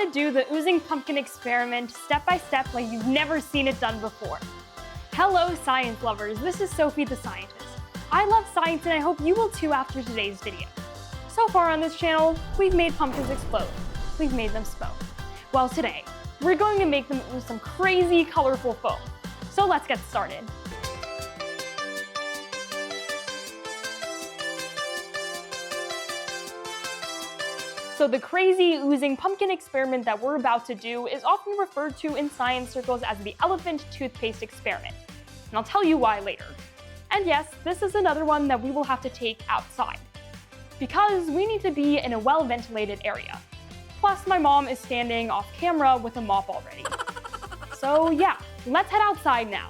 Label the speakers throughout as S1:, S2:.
S1: to do the oozing pumpkin experiment step by step like you've never seen it done before. Hello science lovers, this is Sophie the scientist. I love science and I hope you will too after today's video. So far on this channel, we've made pumpkins explode. We've made them smoke. Well today, we're going to make them ooze some crazy colorful foam. So let's get started. So the crazy oozing pumpkin experiment that we're about to do is often referred to in science circles as the elephant toothpaste experiment. And I'll tell you why later. And yes, this is another one that we will have to take outside, because we need to be in a well-ventilated area. Plus, my mom is standing off camera with a mop already. So yeah, let's head outside now.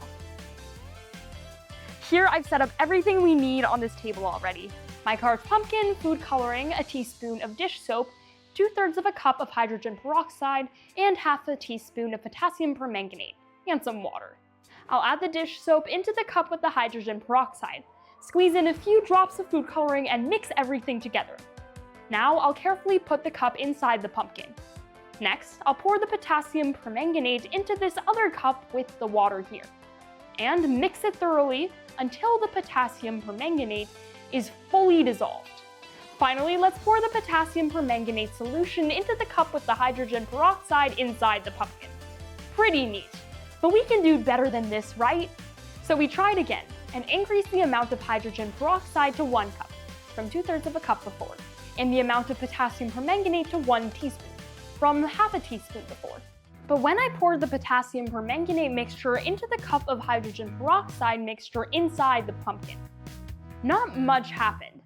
S1: Here I've set up everything we need on this table already. My carved pumpkin, food coloring, a teaspoon of dish soap, 2/3 of a cup of hydrogen peroxide, and 1/2 teaspoon of potassium permanganate, and some water. I'll add the dish soap into the cup with the hydrogen peroxide, squeeze in a few drops of food coloring, and mix everything together. Now I'll carefully put the cup inside the pumpkin. Next, I'll pour the potassium permanganate into this other cup with the water here, and mix it thoroughly until the potassium permanganate is fully dissolved. Finally, let's pour the potassium permanganate solution into the cup with the hydrogen peroxide inside the pumpkin. Pretty neat, but we can do better than this, right? So we tried again and increased the amount of hydrogen peroxide to 1 cup, from 2/3 of a cup before, and the amount of potassium permanganate to 1 teaspoon, from 1/2 teaspoon before. But when I poured the potassium permanganate mixture into the cup of hydrogen peroxide mixture inside the pumpkin, not much happened,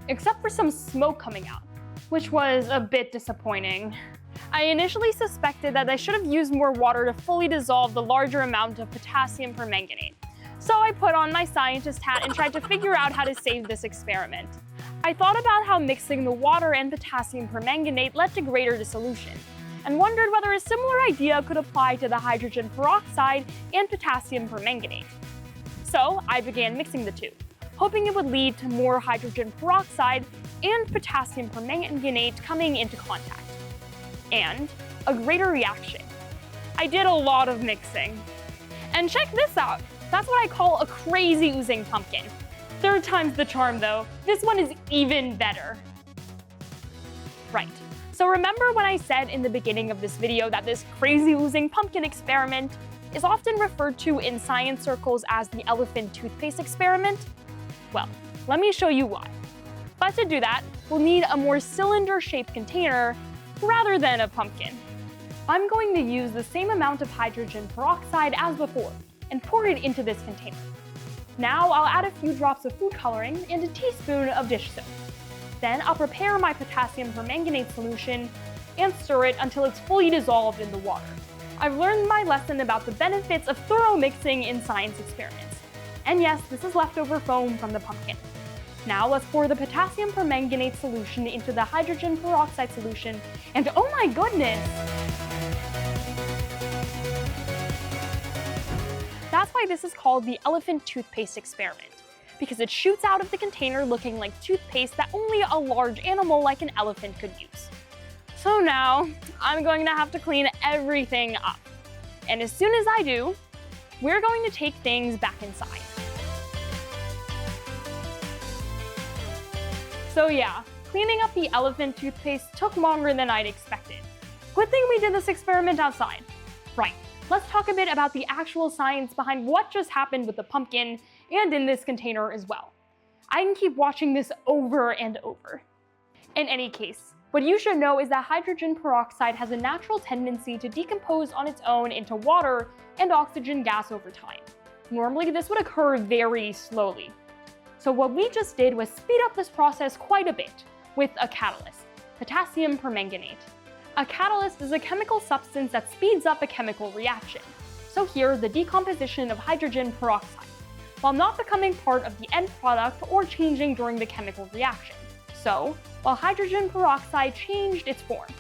S1: except for some smoke coming out, which was a bit disappointing. I initially suspected that I should have used more water to fully dissolve the larger amount of potassium permanganate. So I put on my scientist hat and tried to figure out how to save this experiment. I thought about how mixing the water and potassium permanganate led to greater dissolution, and wondered whether a similar idea could apply to the hydrogen peroxide and potassium permanganate. So I began mixing the two, hoping it would lead to more hydrogen peroxide and potassium permanganate coming into contact, and a greater reaction. I did a lot of mixing. And check this out, that's what I call a crazy oozing pumpkin. 3rd time's the charm though, this one is even better. Right, so remember when I said in the beginning of this video that this crazy oozing pumpkin experiment is often referred to in science circles as the elephant toothpaste experiment? Well, let me show you why. But to do that, we'll need a more cylinder-shaped container rather than a pumpkin. I'm going to use the same amount of hydrogen peroxide as before and pour it into this container. Now I'll add a few drops of food coloring and a teaspoon of dish soap. Then I'll prepare my potassium permanganate solution and stir it until it's fully dissolved in the water. I've learned my lesson about the benefits of thorough mixing in science experiments. And yes, this is leftover foam from the pumpkin. Now let's pour the potassium permanganate solution into the hydrogen peroxide solution, and oh my goodness! That's why this is called the elephant toothpaste experiment, because it shoots out of the container looking like toothpaste that only a large animal like an elephant could use. So now, I'm going to have to clean everything up. And as soon as I do, we're going to take things back inside. So yeah, cleaning up the elephant toothpaste took longer than I'd expected. Good thing we did this experiment outside. Right, let's talk a bit about the actual science behind what just happened with the pumpkin and in this container as well. I can keep watching this over and over. In any case, what you should know is that hydrogen peroxide has a natural tendency to decompose on its own into water and oxygen gas over time. Normally, this would occur very slowly. So what we just did was speed up this process quite a bit with a catalyst, potassium permanganate. A catalyst is a chemical substance that speeds up a chemical reaction. So here, the decomposition of hydrogen peroxide, while not becoming part of the end product or changing during the chemical reaction. So, while hydrogen peroxide changed its form,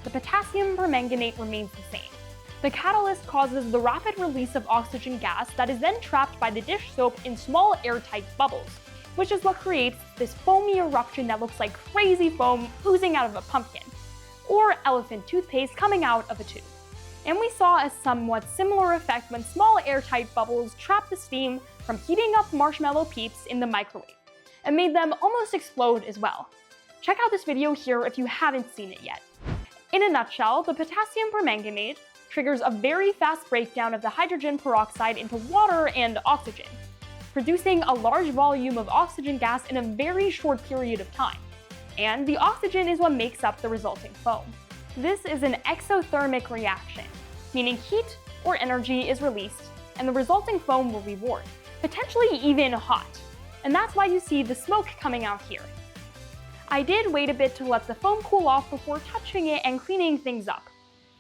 S1: the potassium permanganate remains the same. The catalyst causes the rapid release of oxygen gas that is then trapped by the dish soap in small airtight bubbles, which is what creates this foamy eruption that looks like crazy foam oozing out of a pumpkin. or elephant toothpaste coming out of a tube. And we saw a somewhat similar effect when small airtight bubbles trapped the steam from heating up marshmallow peeps in the microwave, and made them almost explode as well. Check out this video here if you haven't seen it yet. In a nutshell, the potassium permanganate triggers a very fast breakdown of the hydrogen peroxide into water and oxygen, producing a large volume of oxygen gas in a very short period of time. And the oxygen is what makes up the resulting foam. This is an exothermic reaction, meaning heat or energy is released and the resulting foam will be warm, potentially even hot. And that's why you see the smoke coming out here. I did wait a bit to let the foam cool off before touching it and cleaning things up.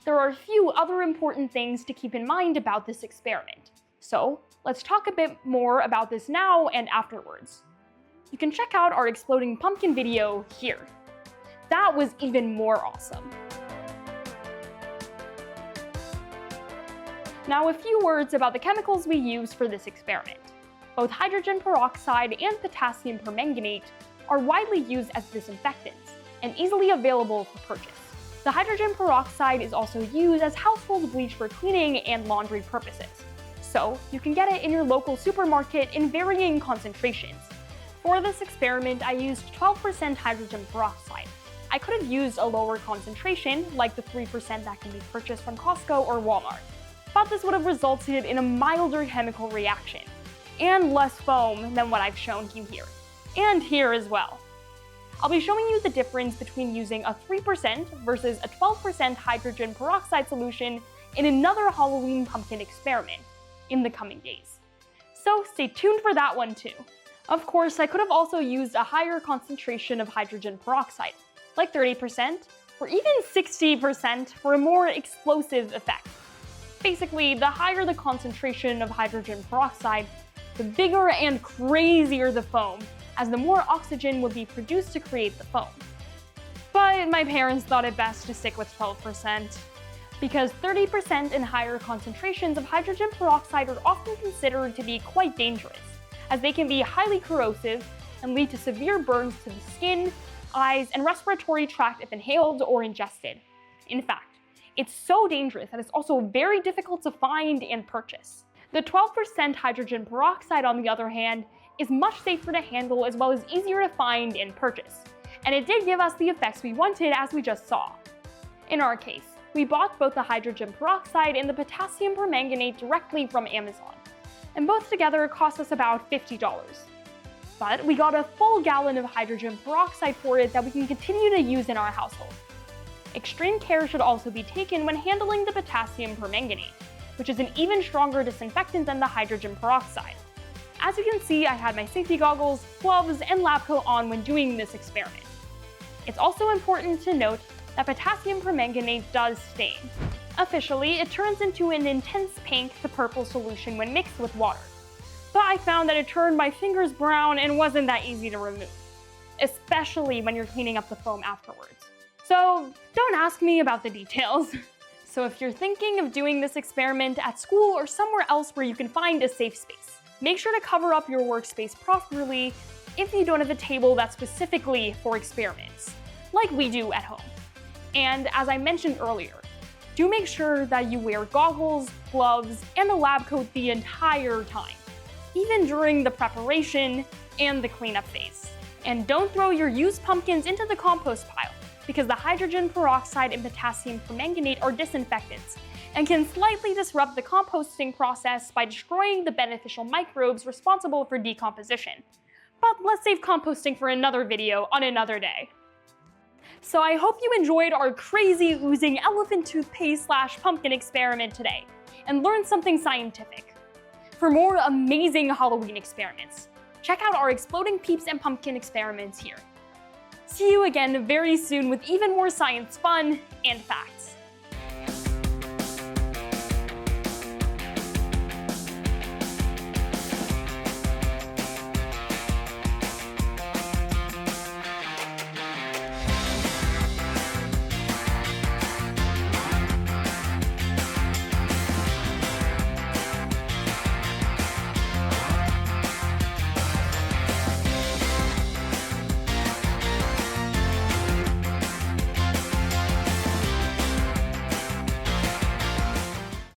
S1: There are a few other important things to keep in mind about this experiment. So let's talk a bit more about this now and afterwards. You can check out our exploding pumpkin video here. That was even more awesome. Now a few words about the chemicals we use for this experiment. Both hydrogen peroxide and potassium permanganate are widely used as disinfectants and easily available for purchase. The hydrogen peroxide is also used as household bleach for cleaning and laundry purposes, so you can get it in your local supermarket in varying concentrations. For this experiment, I used 12% hydrogen peroxide. I could have used a lower concentration, like the 3% that can be purchased from Costco or Walmart, but this would have resulted in a milder chemical reaction, and less foam than what I've shown you here, and here as well. I'll be showing you the difference between using a 3% versus a 12% hydrogen peroxide solution in another Halloween pumpkin experiment in the coming days. So stay tuned for that one too. Of course, I could have also used a higher concentration of hydrogen peroxide, like 30% or even 60% for a more explosive effect. Basically, the higher the concentration of hydrogen peroxide, the bigger and crazier the foam, as the more oxygen would be produced to create the foam. But my parents thought it best to stick with 12%, because 30% and higher concentrations of hydrogen peroxide are often considered to be quite dangerous, as they can be highly corrosive and lead to severe burns to the skin, eyes, and respiratory tract if inhaled or ingested. In fact, it's so dangerous that it's also very difficult to find and purchase. The 12% hydrogen peroxide, on the other hand, is much safer to handle as well as easier to find and purchase, and it did give us the effects we wanted, as we just saw. In our case, we bought both the hydrogen peroxide and the potassium permanganate directly from Amazon, and both together cost us about $50. But we got a full gallon of hydrogen peroxide for it that we can continue to use in our household. Extreme care should also be taken when handling the potassium permanganate, which is an even stronger disinfectant than the hydrogen peroxide. As you can see, I had my safety goggles, gloves, and lab coat on when doing this experiment. It's also important to note that potassium permanganate does stain. Officially, it turns into an intense pink to purple solution when mixed with water. But I found that it turned my fingers brown and wasn't that easy to remove, especially when you're cleaning up the foam afterwards. So don't ask me about the details. So if you're thinking of doing this experiment at school or somewhere else where you can find a safe space, make sure to cover up your workspace properly if you don't have a table that's specifically for experiments, like we do at home. And as I mentioned earlier, do make sure that you wear goggles, gloves, and a lab coat the entire time, even during the preparation and the cleanup phase. And don't throw your used pumpkins into the compost pile, because the hydrogen peroxide and potassium permanganate are disinfectants and can slightly disrupt the composting process by destroying the beneficial microbes responsible for decomposition. But let's save composting for another video on another day. So I hope you enjoyed our crazy oozing elephant toothpaste / pumpkin experiment today and learned something scientific. For more amazing Halloween experiments, check out our exploding peeps and pumpkin experiments here. See you again very soon with even more science fun and facts.